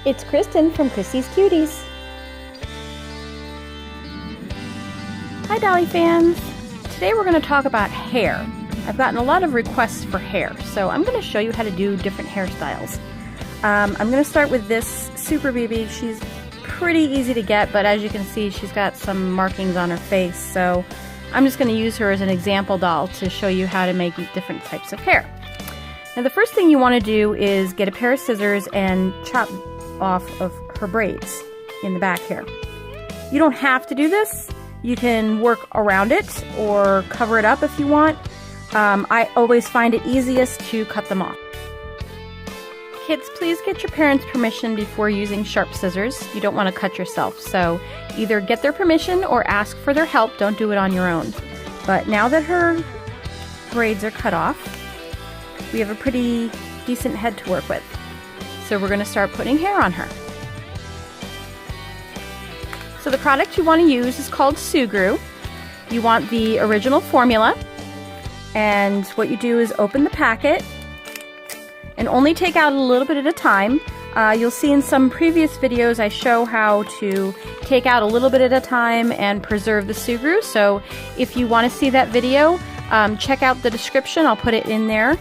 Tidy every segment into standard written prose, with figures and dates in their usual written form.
It's Kristen from Chrissy's Cuties. Hi Dolly fans! Today we're going to talk about hair. I've gotten a lot of requests for hair, so I'm going to show you how to do different hairstyles. I'm going to start with this Super BB. She's pretty easy to get, but as you can see she's got some markings on her face, so I'm just going to use her as an example doll to show you how to make different types of hair. Now the first thing you want to do is get a pair of scissors and chop off of her braids in the back here. You don't have to do this. You can work around it or cover it up if you want. I always find it easiest to cut them off. Kids, please get your parents' permission before using sharp scissors. You don't want to cut yourself, so either get their permission or ask for their help. Don't do it on your own. But now that her braids are cut off, we have a pretty decent head to work with. So we're going to start putting hair on her. So the product you want to use is called Sugru. You want the original formula, and what you do is open the packet and only take out a little bit at a time. You'll see in some previous videos I show how to take out a little bit at a time and preserve the Sugru, so if you want to see that video, check out the description. I'll put it in there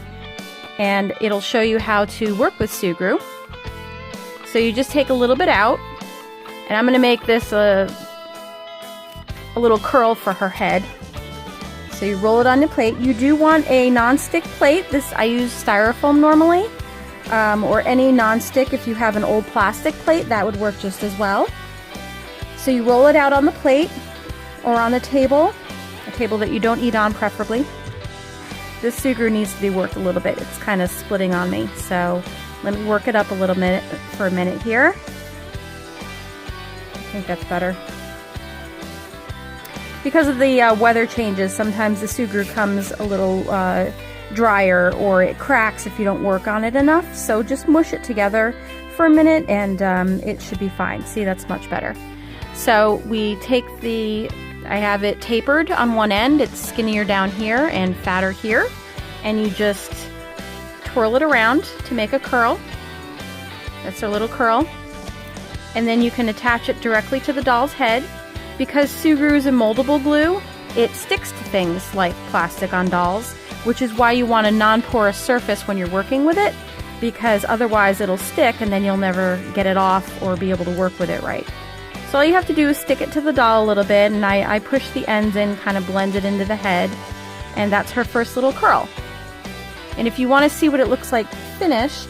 and it'll show you how to work with Sugru. So you just take a little bit out, and I'm going to make this a little curl for her head. So you roll it on the plate. You do want a non-stick plate. This I use styrofoam normally, or any non-stick. If you have an old plastic plate, that would work just as well. So you roll it out on the plate or on a table that you don't eat on preferably. This Sugru needs to be worked a little bit. It's kind of splitting on me, so let me work it up a little minute for a minute here. I think that's better. Because of the weather changes, sometimes the Sugru comes a little drier, or it cracks if you don't work on it enough. So just mush it together for a minute and it should be fine. See, that's much better. So we take I have it tapered on one end. It's skinnier down here and fatter here. And you just twirl it around to make a curl. That's a little curl. And then you can attach it directly to the doll's head. Because Sugru is a moldable glue, it sticks to things like plastic on dolls, which is why you want a non-porous surface when you're working with it, because otherwise it'll stick and then you'll never get it off or be able to work with it right. So all you have to do is stick it to the doll a little bit, and I push the ends in, kind of blend it into the head, and that's her first little curl. And if you want to see what it looks like finished,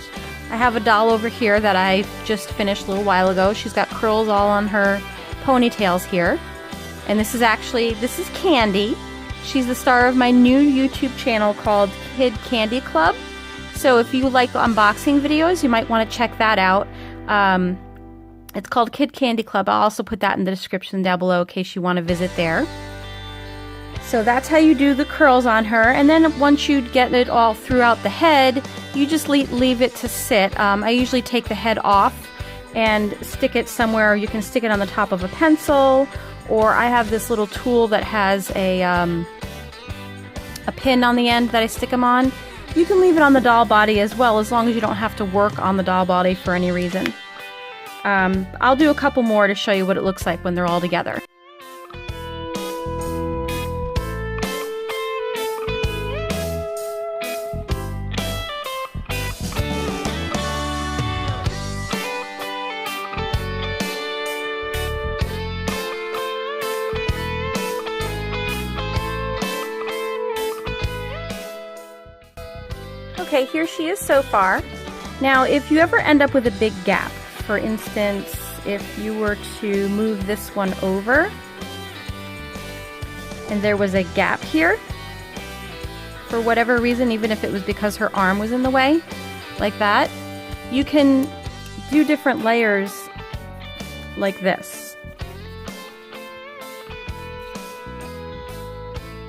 I have a doll over here that I just finished a little while ago. She's got curls all on her ponytails here, and this is Candy. She's the star of my new YouTube channel called Kid Candy Club, so if you like unboxing videos you might want to check that out. It's called Kid Candy Club. I'll also put that in the description down below in case you want to visit there. So that's how you do the curls on her, and then once you get it all throughout the head, you just leave it to sit. I usually take the head off and stick it somewhere. You can stick it on the top of a pencil, or I have this little tool that has a pin on the end that I stick them on. You can leave it on the doll body as well, as long as you don't have to work on the doll body for any reason. I'll do a couple more to show you what it looks like when they're all together. Okay, here she is so far. Now, if you ever end up with a big gap, for instance, if you were to move this one over and there was a gap here, for whatever reason, even if it was because her arm was in the way, like that, you can do different layers like this.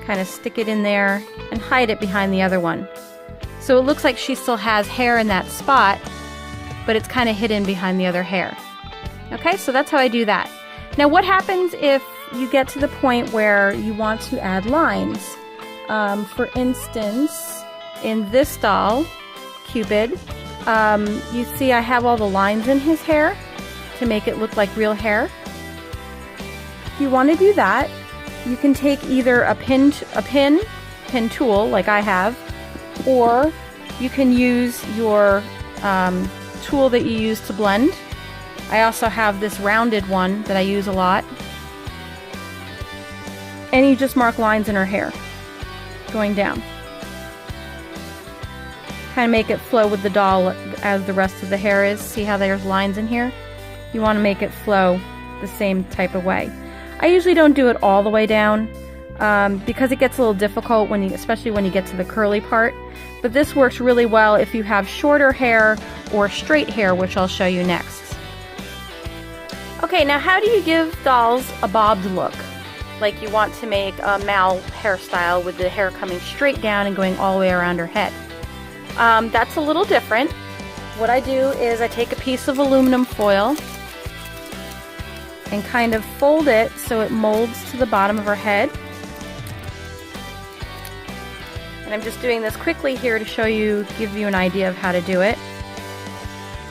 Kind of stick it in there and hide it behind the other one. So it looks like she still has hair in that spot, but it's kind of hidden behind the other hair. Okay, so that's how I do that. Now what happens if you get to the point where you want to add lines? For instance, in this doll, Cupid, You see I have all the lines in his hair to make it look like real hair. If you want to do that, you can take either a pin tool like I have, or you can use your tool that you use to blend. I also have this rounded one that I use a lot. And you just mark lines in her hair going down. Kind of make it flow with the doll as the rest of the hair is. See how there's lines in here? You want to make it flow the same type of way. I usually don't do it all the way down because it gets a little difficult when especially when you get to the curly part. But this works really well if you have shorter hair or straight hair, which I'll show you next. Okay, now how do you give dolls a bobbed look? Like you want to make a Mal hairstyle with the hair coming straight down and going all the way around her head. That's a little different. What I do is I take a piece of aluminum foil and kind of fold it so it molds to the bottom of her head. And I'm just doing this quickly here to show you, give you an idea of how to do it.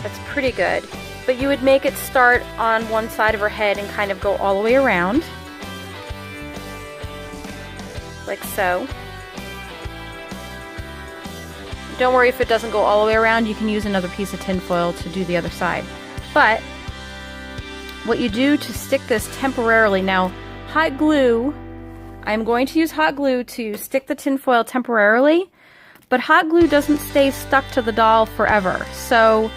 That's pretty good. But you would make it start on one side of her head and kind of go all the way around. Like so. Don't worry if it doesn't go all the way around, you can use another piece of tin foil to do the other side. But what you do to stick this temporarily, now hot glue, I'm going to use hot glue to stick the tin foil temporarily, but hot glue doesn't stay stuck to the doll forever. So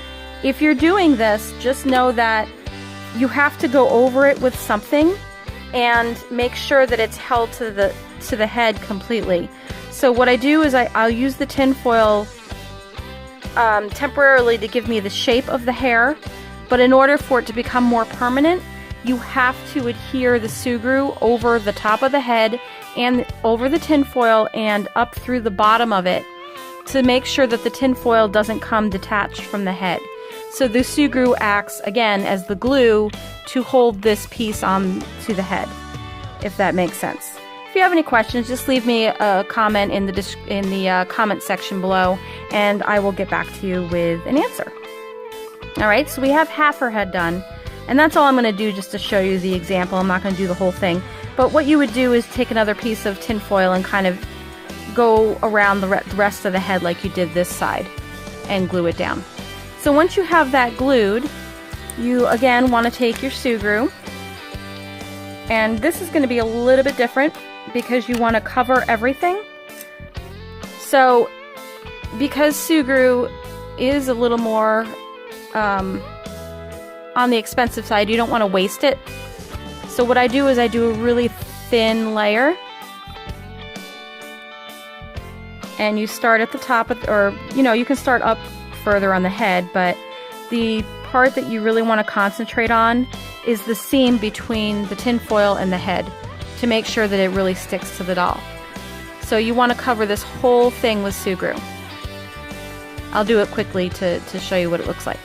if you're doing this, just know that you have to go over it with something and make sure that it's held to the head completely. So what I do is I'll use the tin foil temporarily to give me the shape of the hair, but in order for it to become more permanent, you have to adhere the sugru over the top of the head and over the tin foil and up through the bottom of it to make sure that the tin foil doesn't come detached from the head. So the sugru acts again as the glue to hold this piece on to the head, if that makes sense. If you have any questions, just leave me a comment in the comment section below, and I will get back to you with an answer. Alright, so we have half her head done, and that's all I'm going to do just to show you the example. I'm not going to do the whole thing. But what you would do is take another piece of tin foil and kind of go around the rest of the head like you did this side and glue it down. So once you have that glued, you again want to take your sugru, and this is going to be a little bit different because you want to cover everything. So because sugru is a little more on the expensive side, you don't want to waste it. So what I do is I do a really thin layer, and you start at the top of, or you know, you can start up further on the head, but the part that you really want to concentrate on is the seam between the tin foil and the head to make sure that it really sticks to the doll. So you want to cover this whole thing with sugru. I'll do it quickly to show you what it looks like.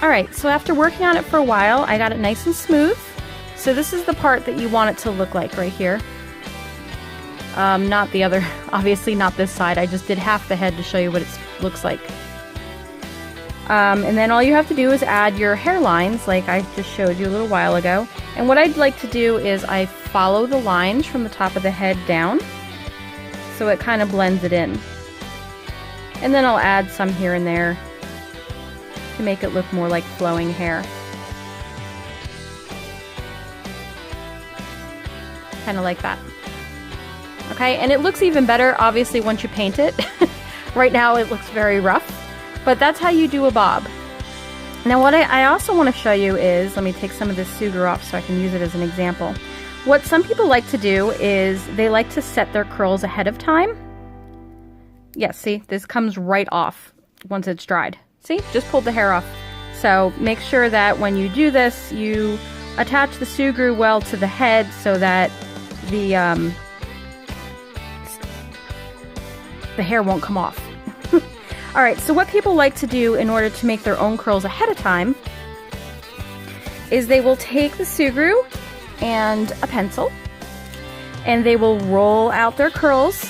Alright, so after working on it for a while, I got it nice and smooth. So this is the part that you want it to look like right here. Not the other, obviously not this side. I just did half the head to show you what it looks like. And then all you have to do is add your hairlines like I just showed you a little while ago. And what I'd like to do is I follow the lines from the top of the head down so it kind of blends it in. And then I'll add some here and there to make it look more like flowing hair. Kind of like that. Okay, and it looks even better obviously once you paint it. Right now it looks very rough, but that's how you do a bob. Now what I also want to show you is, let me take some of this sugar off so I can use it as an example. What some people like to do is they like to set their curls ahead of time. Yes, see, this comes right off once it's dried. See, just pulled the hair off. So make sure that when you do this, you attach the Sugru well to the head so that the hair won't come off. Alright, so what people like to do in order to make their own curls ahead of time is they will take the Sugru and a pencil, and they will roll out their curls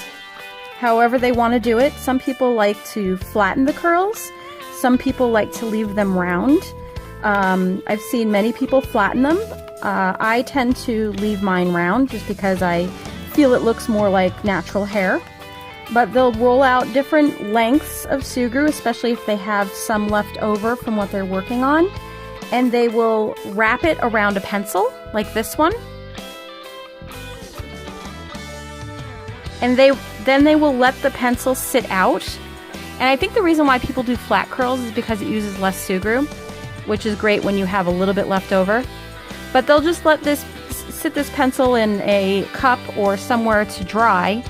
however they want to do it. Some people like to flatten the curls. Some people like to leave them round. I've seen many people flatten them. I tend to leave mine round just because I feel it looks more like natural hair. But they'll roll out different lengths of Sugru, especially if they have some left over from what they're working on. And they will wrap it around a pencil, like this one. And then they will let the pencil sit out. And I think the reason why people do flat curls is because it uses less Sugru, which is great when you have a little bit left over. But they'll just let this pencil in a cup or somewhere to dry.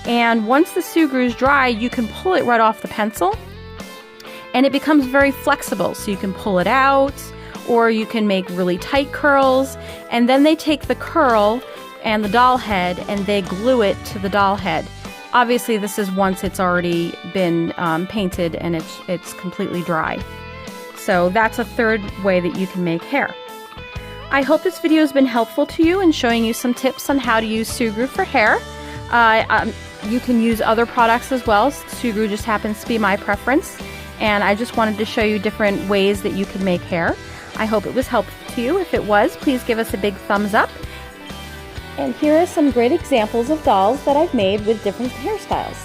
And once the Sugru is dry, you can pull it right off the pencil. And it becomes very flexible, so you can pull it out, or you can make really tight curls. And then they take the curl and the doll head and they glue it to the doll head. Obviously this is once it's already been painted and it's completely dry. So that's a third way that you can make hair. I hope this video has been helpful to you in showing you some tips on how to use Sugru for hair. You can use other products as well. Sugru just happens to be my preference, and I just wanted to show you different ways that you can make hair. I hope it was helpful to you. If it was, please give us a big thumbs up. And here are some great examples of dolls that I've made with different hairstyles.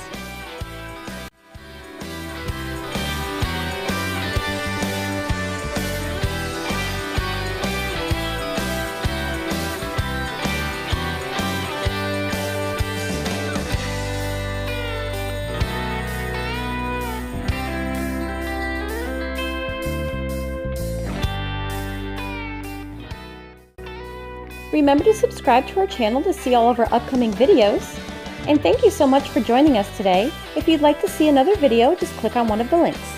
Remember to subscribe to our channel to see all of our upcoming videos. And thank you so much for joining us today. If you'd like to see another video, just click on one of the links.